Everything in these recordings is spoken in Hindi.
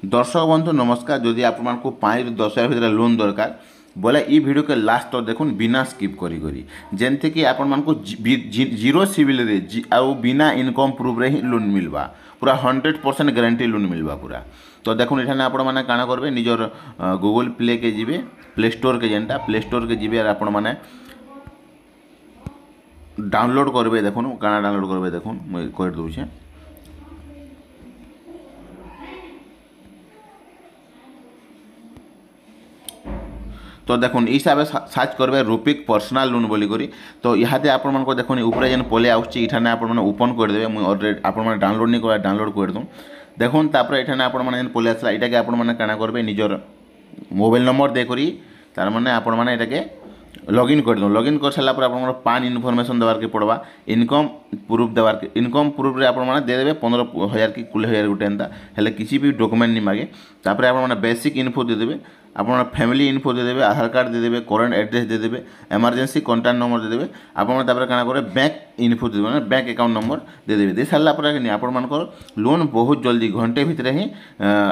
दर्शक बंधु नमस्कार। जदि आपण 5 ରୁ 10 हज़ार भितर लोन दरकार बोले ई वीडियो के लास्ट तक देखुन बिना स्किप करी जेमती कि आपण मानकु जीरो सिविल रे आउ बिना इनकम प्रूफ रे ही लोन मिलवा पूरा 100% गारंटी लोन मिलवा पूरा। तो देखुन एठाने आपण माने काना करबे निजर गूगल प्ले के जिबे प्ले स्टोर के जेनटा प्ले स्टोर के जिबे आपण माने डाउनलोड करबे। देखुन काना डाउनलोड करबे देखुन मैं कर दूछे। तो देखुन हिसाब से सर्च करबे रूपिक पर्सनल लोन बोली करी। तो इहाते आपण मन को देखुन ऊपर जेन पले आउछि इठाने आपण मन ओपन कर देबे। मुई ऑलरेडी आपण मन डाउनलोड नहीं कर डाउनलोड कर दूं। देखुन तापर इठाने आपण मन जेन पले आसला इटा के आपण मन काना करबे निजर मोबाइल नंबर दे करी तार माने आपण मन इटा के लॉगिन कर दूं। लॉगिन कर साला पर आपण पान इनफॉरमेशन देवार के पड़वा इनकम प्रूफ देवार के इनकम प्रूफ रे आपण मन दे देबे 15,000 की 16,000 गुटे एंता हेले किसी भी डॉक्यूमेंट नहीं मागे। तापर आपण मन बेसिक इन्फो दे देबे आपन फैमिली इन्फो दे देबे आधार कार्ड दे देबे करंट एड्रेस दे देबे इमरजेंसी कॉन्टैक्ट नंबर दे देबे। आपन तापर काना करे बैंक इन्फो दे देबे बैंक अकाउंट नंबर दे देबे। दे साला पर कि आपन मानकर लोन बहुत जल्दी घंटे भितर ही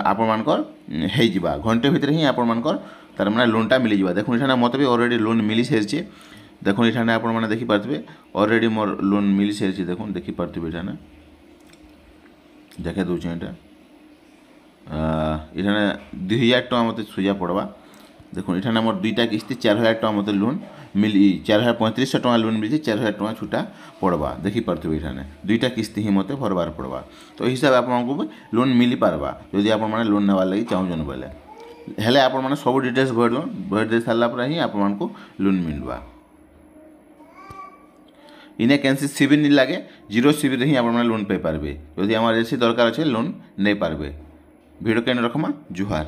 आपन मानकर हे जिबा घंटे भितर ही आपन मानकर तार माने लोनटा मिली जिबा। देखुन इठाने मते भी ऑलरेडी लोन मिली सेरछि। देखुन इठाने आपन माने देखि पारथिबे ऑलरेडी मोर लोन मिली सेरछि। देखुन देखि पारथिबे इठाने देखे दोछ एटा इठाने 2,000 टका मत सुजा पड़वा। देखो इठाने मोर दुईटा किस्ती 4,000 टका मत लोन मिली 4,3500 टका लोन मिली 4,000 टका छुटा पड़वा। देखि पारथिबे इठाने दुईटा किस्ती ही मते भरबार पड़वा। तो हिसाब आपको लोन मिली पारबा यदि आपण माने लोन नेवार लगी चाहूछन बोले हेले आपण माने सब डिटेल्स भर दे साला पर ही आपण मानकु लोन मिलवा। इने कैंसी सिविल नहीं लागे जीरो सिविल ही आपण माने लोन पे पारबे। यदि इमरजेंसी दरकार अछि लोन नै पारबे। वीडियो केन रखमा जुहार।